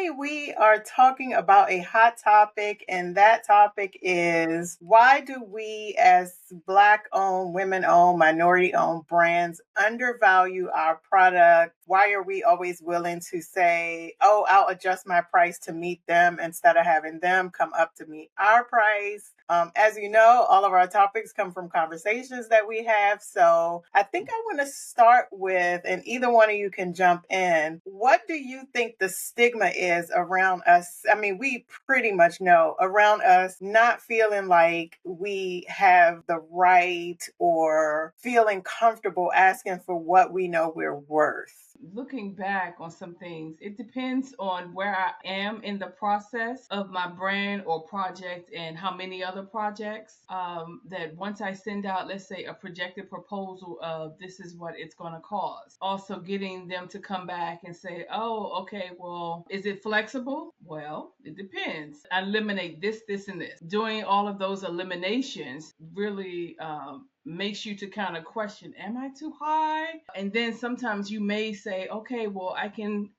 Today we are talking about a hot topic, and that topic is why do we, as Black owned, women owned, minority owned brands, undervalue our product? Why are we always willing to say, oh, I'll adjust my price to meet them instead of having them come up to meet our price? As you know, all of our topics come from conversations that we have. So I think I want to start with, and either one of you can jump in. What do you think the stigma is around us? I mean, we pretty much know around us not feeling like we have the right or feeling comfortable asking for what we know we're worth. Looking back on some things, it depends on where I am in the process of my brand or project and how many other projects. That once I send out, let's say, a projected proposal of this is what it's going to cost, also getting them to come back and say, oh, okay, well, is it flexible? Well, it depends. I eliminate this, and this. Doing all of those eliminations really makes you to kind of question, am I too high? And then sometimes you may say, okay, well, I can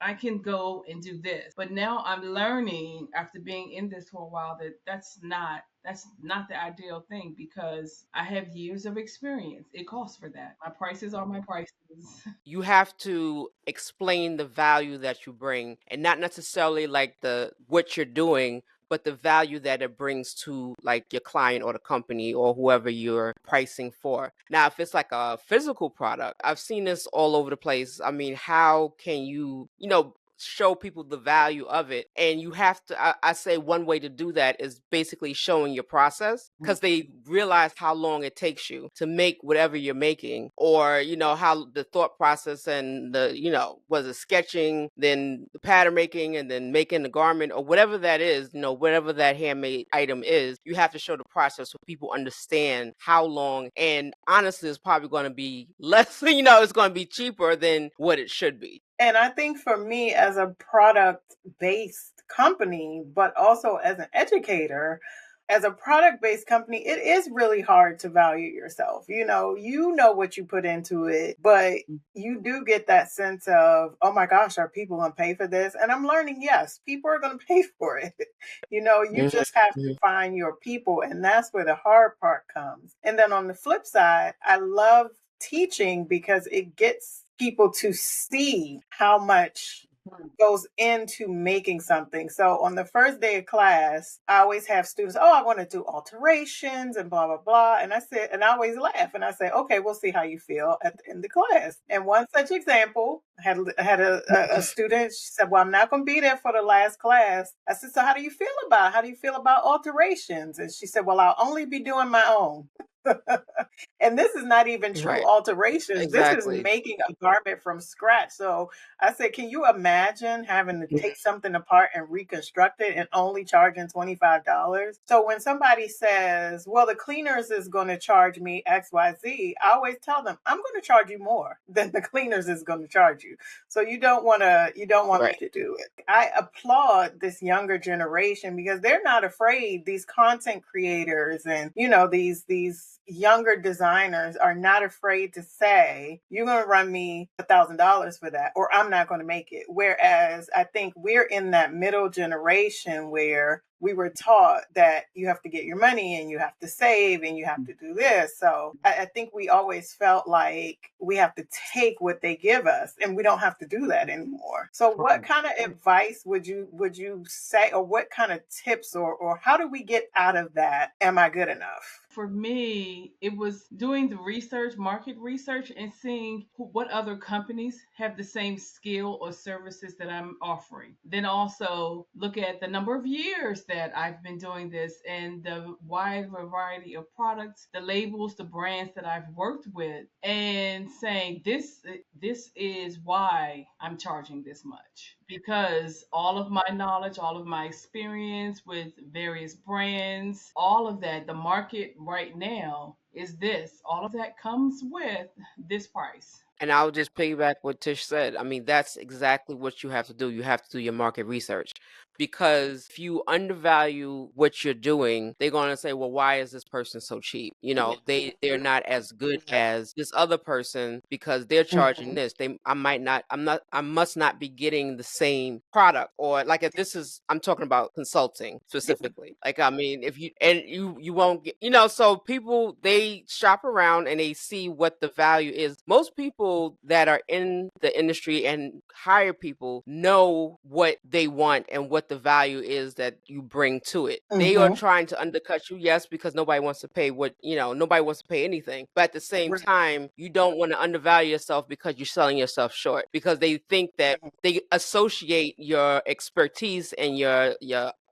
go and do this. But now I'm learning after being in this for a while that that's not the ideal thing, because I have years of experience. It costs for that. My prices are my prices. You have to explain the value that you bring, and not necessarily like the what you're doing, but the value that it brings to like your client or the company or whoever you're pricing for. Now, if it's like a physical product, I've seen this all over the place. I mean, how can you show people the value of it? And you have to, I say one way to do that is basically showing your process, because they realize how long it takes you to make whatever you're making, or how the thought process and was it sketching, then the pattern making, and then making the garment or whatever that is, whatever that handmade item is. You have to show the process so people understand how long. And honestly, it's probably going to be less, it's going to be cheaper than what it should be. And I think for me, as a product based company, but also as an educator, as a product based company, it is really hard to value yourself. You know what you put into it, but you do get that sense of, oh my gosh, are people going to pay for this? And I'm learning, yes, people are going to pay for it. You Mhm, just have to mhm. find your people. And that's where the hard part comes. And then on the flip side, I love teaching because it gets people to see how much goes into making something. So on the first day of class, I always have students, oh, I want to do alterations and blah, blah, blah. And I said, and I always laugh and I say, okay, we'll see how you feel at the end of class. And one such example, I had a student, she said, well, I'm not going to be there for the last class. I said, so how do you feel about alterations? And she said, well, I'll only be doing my own. And this is not even true Right. alterations. This is Exactly. making a garment from scratch. So I said, can you imagine having to take something apart and reconstruct it and only charging $25? So when somebody says, well, the cleaners is going to charge me XYZ, I always tell them, I'm going to charge you more than the cleaners is going to charge you. So you don't want me Right. to do it. I applaud this younger generation because they're not afraid. These content creators and these younger designers are not afraid to say, you're going to run me $1,000 for that, or I'm not going to make it. Whereas I think we're in that middle generation where we were taught that you have to get your money and you have to save and you have to do this. So I think we always felt like we have to take what they give us, and we don't have to do that anymore. So what kind of advice would you say, or what kind of tips, or how do we get out of that? Am I good enough? For me, it was doing the research, market research, and seeing what other companies have the same skill or services that I'm offering. Then also look at the number of years that I've been doing this and the wide variety of products, the labels, the brands that I've worked with, and saying this is why I'm charging this much, because all of my knowledge, all of my experience with various brands, all of that, the market right now is this. All of that comes with this price. And I'll just piggyback what Tish said. I mean, that's exactly what you have to do. You have to do your market research. Because if you undervalue what you're doing, they're going to say, well, why is this person so cheap? They're not as good as this other person because they're charging this. I must not be getting the same product. Or like if this is, I'm talking about consulting specifically. Like, I mean, if you won't get, so people, they shop around and they see what the value is. Most people that are in the industry and hire people know what they want and what the value is that you bring to it. They are trying to undercut you, yes, because nobody wants to pay nobody wants to pay anything. But at the same time, you don't want to undervalue yourself because you're selling yourself short because they think that they associate your expertise and your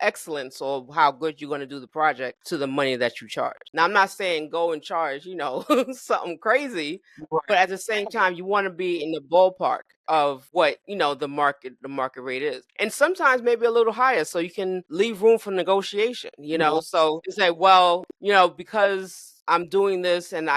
excellence or how good you're going to do the project to the money that you charge. Now, I'm not saying go and charge, something crazy, but at the same time, you want to be in the ballpark of what, the market rate is. And sometimes maybe a little higher so you can leave room for negotiation. So you say, well, because I'm doing this and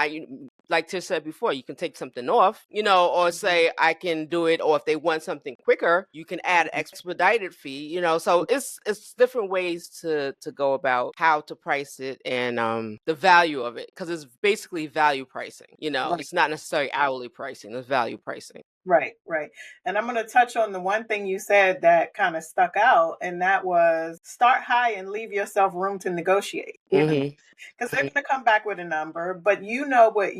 like Tish said before, you can take something off, or say I can do it, or if they want something quicker, you can add expedited fee, so it's different ways to go about how to price it and the value of it, because it's basically value pricing, it's not necessarily hourly pricing, it's value pricing. Right, right. And I'm going to touch on the one thing you said that kind of stuck out, and that was start high and leave yourself room to negotiate. Because they're going to come back with a number, but you know what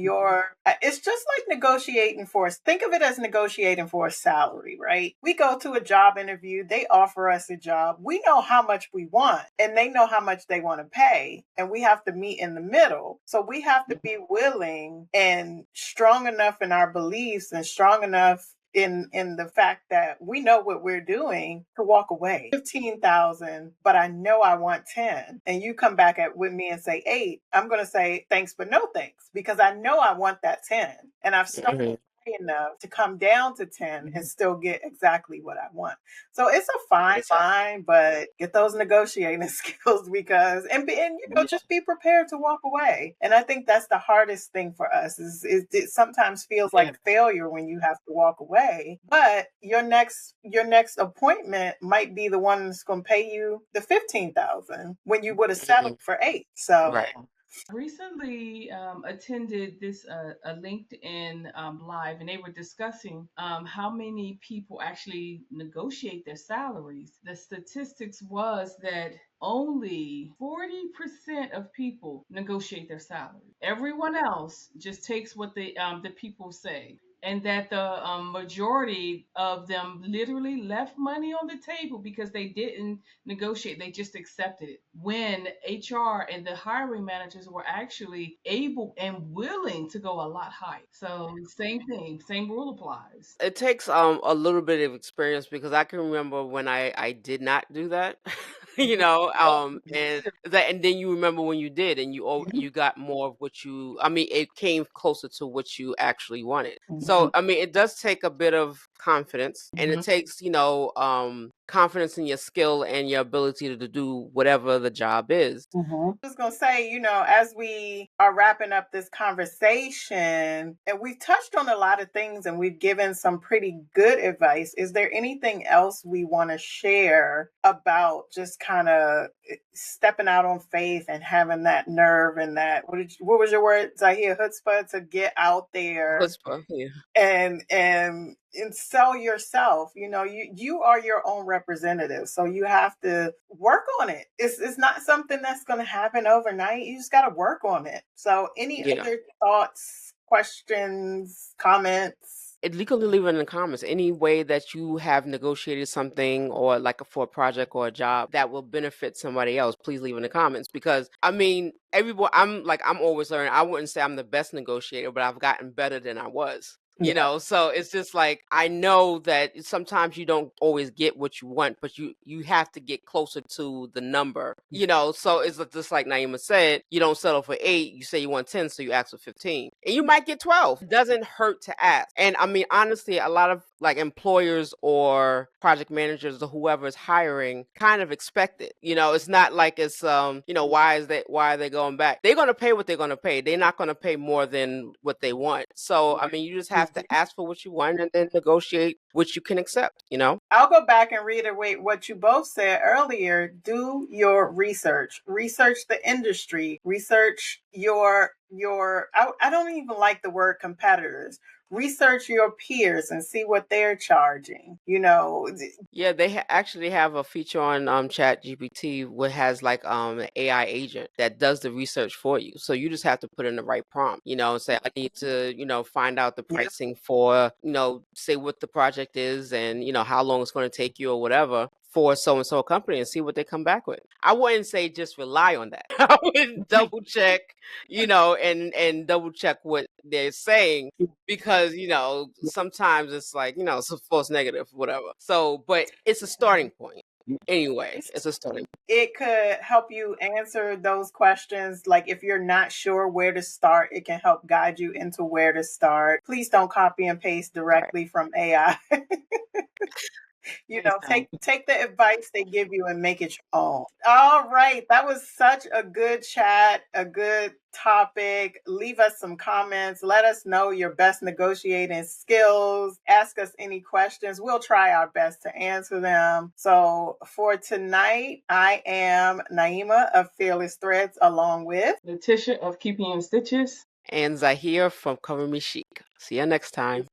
it's just like negotiating think of it as negotiating for a salary, right? We go to a job interview, they offer us a job, we know how much we want, and they know how much they want to pay, and we have to meet in the middle. So we have to be willing and strong enough in our beliefs and strong enough in the fact that we know what we're doing to walk away. 15,000, but I know I want 10. And you come back with me and say 8. I'm going to say thanks, but no thanks, because I know I want that 10. And I've started high enough to come down to 10 and still get exactly what I want. So it's a fine line, but get those negotiating skills because, just be prepared to walk away. And I think that's the hardest thing for us is it sometimes feels like failure when you have to walk away, but your next appointment might be the one that's going to pay you the 15,000 when you would have settled for 8. So Right. Recently attended this a LinkedIn live, and they were discussing how many people actually negotiate their salaries. The statistics was that only 40% of people negotiate their salary. Everyone else just takes what the people say, and that the majority of them literally left money on the table because they didn't negotiate. They just accepted it when HR and the hiring managers were actually able and willing to go a lot higher. So same thing, same rule applies. It takes a little bit of experience because I can remember when I did not do that. And then you remember when you did and you got more of what it came closer to what you actually wanted. So I mean it does take a bit of confidence, and it takes confidence in your skill and your ability to do whatever the job is. I was going to say, as we are wrapping up this conversation, and we've touched on a lot of things and we've given some pretty good advice, is there anything else we want to share about just kind of stepping out on faith and having that nerve and that, what was your word, Zahia? Chutzpah, to get out there Chutzpah, yeah. and sell yourself. You are your own representative, so you have to work on it. It's not something that's going to happen overnight. You just got to work on it. So any other thoughts, questions, comments? You can leave it in the comments. Any way that you have negotiated something or like for a project or a job that will benefit somebody else, please leave in the comments. Because everyone, I'm always learning. I wouldn't say I'm the best negotiator, but I've gotten better than I was. So it's just like I know that sometimes you don't always get what you want, but you have to get closer to the number. So it's just like Naima said, you don't settle for 8, you say you want 10, so you ask for 15, and you might get 12. It doesn't hurt to ask. And honestly, a lot of like employers or project managers or whoever is hiring kind of expect it. It's not like it's why are they going back? They're gonna pay what they're gonna pay. They're not gonna pay more than what they want. So I mean, you just have to ask for what you want and then negotiate what you can accept. I'll go back and reiterate what you both said earlier. Do your research. Research the industry. Research I don't even like the word competitors. Research your peers and see what they're charging. Yeah, they actually have a feature on Chat GPT which has like an AI agent that does the research for you. So you just have to put in the right prompt, and say I need to, find out the Yeah. pricing for, say what the project is and how long it's going to take you or whatever for so and so company and see what they come back with. I wouldn't say just rely on that. I would double check, and double check what they're saying because sometimes it's like it's a false negative, whatever. So, but it's a starting point. Anyway, it's a starting. It could help you answer those questions. Like if you're not sure where to start, it can help guide you into where to start. Please don't copy and paste directly from AI. Take the advice they give you and make it your own. All right, that was such a good chat, a good topic. Leave us some comments. Let us know your best negotiating skills. Ask us any questions. We'll try our best to answer them. So for tonight, I am Naima of Fearless Threads along with Letitia of Keeping in Stitches. And Zahir from Cover Me Chic. See you next time.